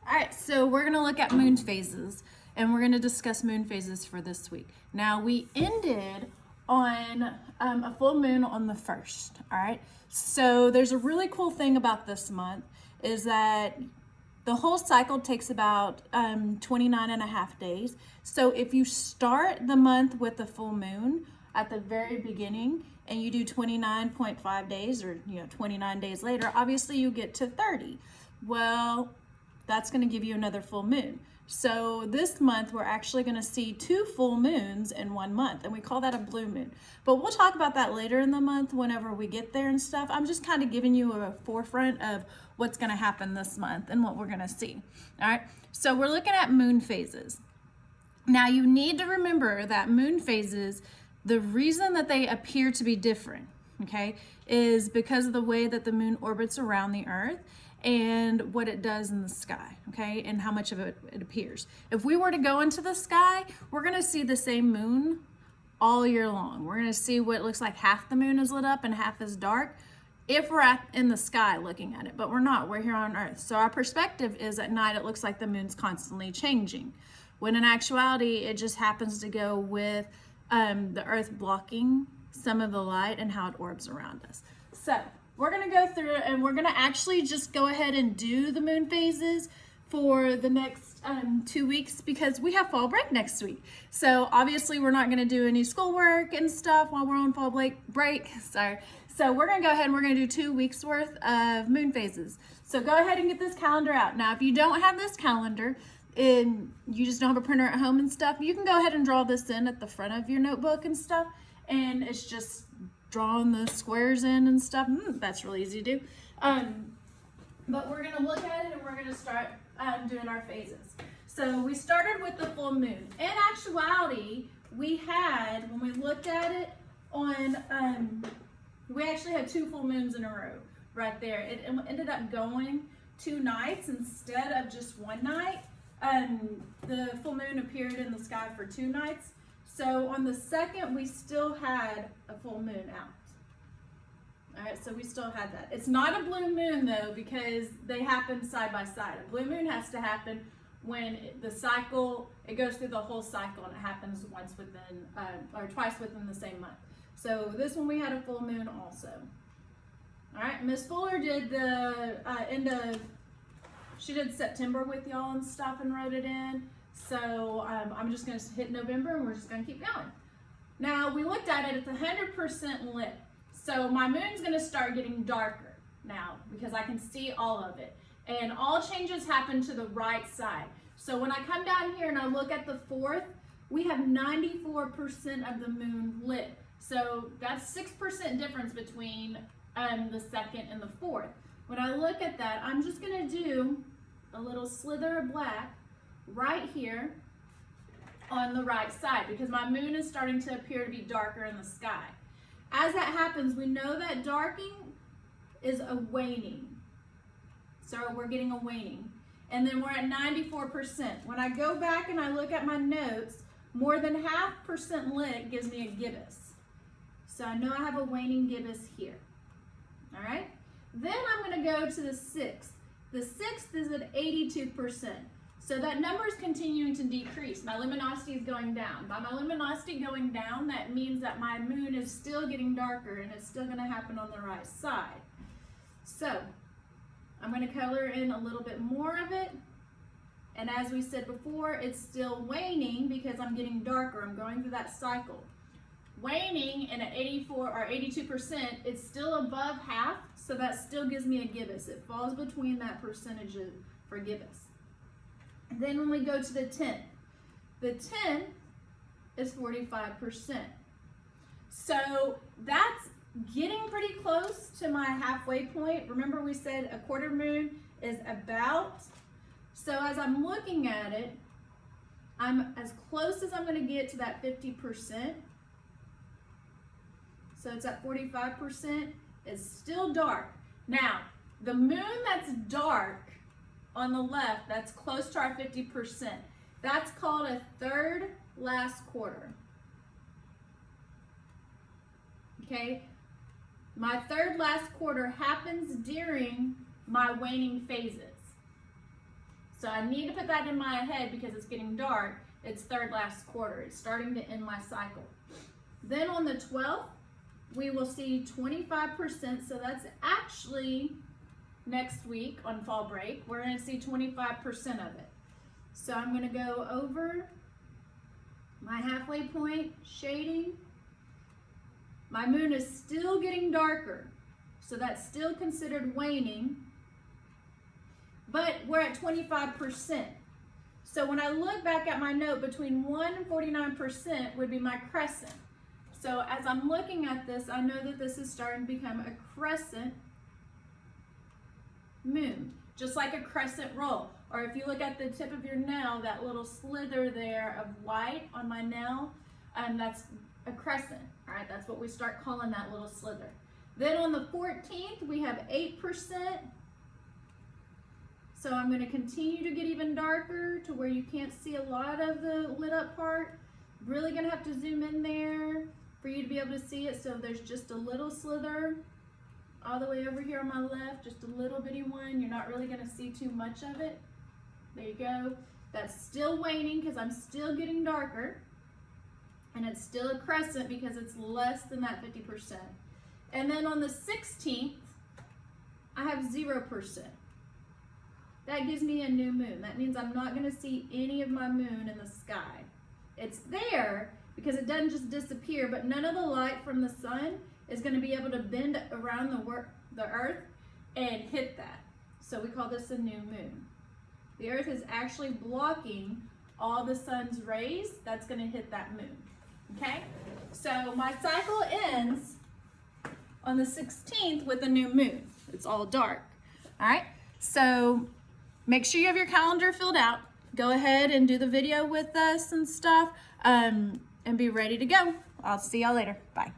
All right, so we're going to look at moon phases, and we're going to discuss moon phases for this week. Now, we ended on a full moon on the 1st, all right? So there's a really cool thing about this month is that the whole cycle takes about 29 and a half days. So if you start the month with the full moon at the very beginning and you do 29.5 days or 29 days later, obviously you get to 30. Well, that's going to give you another full moon. So this month we're actually going to see 2 full moons in 1 month, and we call that a blue moon. But we'll talk about that later in the month whenever we get there and stuff. I'm just kind of giving you a forefront of what's going to happen this month and what we're going to see. All right, so we're looking at moon phases. Now you need to remember that moon phases, the reason that they appear to be different, okay, is because of the way that the moon orbits around the earth and what it does in the sky, okay, and how much of it appears. If we were to go into the sky, we're going to see the same moon all year long. We're going to see what looks like half the moon is lit up and half is dark if we're in the sky looking at it, but we're not. We're here on Earth. So our perspective is at night it looks like the moon's constantly changing, when in actuality it just happens to go with the Earth blocking some of the light and how it orbs around us. So we're going to go through it, and we're going to actually just go ahead and do the moon phases for the next 2 weeks because we have fall break next week. So obviously we're not going to do any schoolwork and stuff while we're on fall break. Sorry. So we're going to go ahead and we're going to do 2 weeks worth of moon phases. So go ahead and get this calendar out. Now, if you don't have this calendar and you just don't have a printer at home and stuff, you can go ahead and draw this in at the front of your notebook and stuff. And it's just drawing the squares in and stuff. That's really easy to do. But we're going to look at it and we're going to start doing our phases. So we started with the full moon. In actuality, we had, when we looked at it on, we actually had 2 full moons in a row right there. It ended up going 2 nights instead of just 1 night. The full moon appeared in the sky for 2 nights. So on the 2nd, we still had a full moon out. All right, so we still had that. It's not a blue moon though, because they happen side by side. A blue moon has to happen when the cycle, it goes through the whole cycle and it happens once within, or twice within the same month. So this one we had a full moon also. All right, Miss Fuller did the she did September with y'all and stuff and wrote it in. So I'm just going to hit November and we're just going to keep going. Now we looked at it, it's 100% lit. So my moon's going to start getting darker now because I can see all of it. And all changes happen to the right side. So when I come down here and I look at the 4th, we have 94% of the moon lit. So that's 6% difference between the 2nd and the 4th. When I look at that, I'm just going to do a little slither of black right here on the right side because my moon is starting to appear to be darker in the sky. As that happens, we know that darking is a waning. So we're getting a waning. And then we're at 94%. When I go back and I look at my notes, more than 0.5% lit gives me a gibbous. So I know I have a waning gibbous here. All right? Then I'm going to go to the 6th. The 6th is at 82%. So that number is continuing to decrease. My luminosity is going down. By my luminosity going down, that means that my moon is still getting darker and it's still going to happen on the right side. So I'm going to color in a little bit more of it. And as we said before, it's still waning because I'm getting darker. I'm going through that cycle. Waning and at 84 or 82%, it's still above half, so that still gives me a gibbous. It falls between that percentage for gibbous. Then when we go to the 10th is 45%. So that's getting pretty close to my halfway point. Remember we said a quarter moon is about. So as I'm looking at it, I'm as close as I'm going to get to that 50%. So it's at 45%. It's still dark. Now, the moon that's dark on the left, that's close to our 50%. That's called a third last quarter. Okay? My third last quarter happens during my waning phases. So I need to put that in my head because it's getting dark. It's third last quarter. It's starting to end my cycle. Then on the 12th, we will see 25%. So that's actually next week on fall break. We're going to see 25% of it. So I'm going to go over my halfway point, shading. My moon is still getting darker. So that's still considered waning. But we're at 25%. So when I look back at my note, between 1 and 49% would be my crescent. So as I'm looking at this, I know that this is starting to become a crescent moon, just like a crescent roll. Or if you look at the tip of your nail, that little slither there of white on my nail, that's a crescent. All right, that's what we start calling that little slither. Then on the 14th, we have 8%. So I'm going to continue to get even darker to where you can't see a lot of the lit up part. Really going to have to zoom in there for you to be able to see it. So there's just a little slither all the way over here on my left, just a little bitty one. You're not really going to see too much of it. There you go. That's still waning because I'm still getting darker. And it's still a crescent because it's less than that 50%. And then on the 16th, I have 0%. That gives me a new moon. That means I'm not going to see any of my moon in the sky. It's there because it doesn't just disappear, but none of the light from the sun is going to be able to bend around the earth and hit that. So we call this a new moon. The earth is actually blocking all the sun's rays. That's going to hit that moon. Okay? So my cycle ends on the 16th with a new moon. It's all dark. All right? So make sure you have your calendar filled out. Go ahead and do the video with us and stuff, and be ready to go. I'll see y'all later. Bye.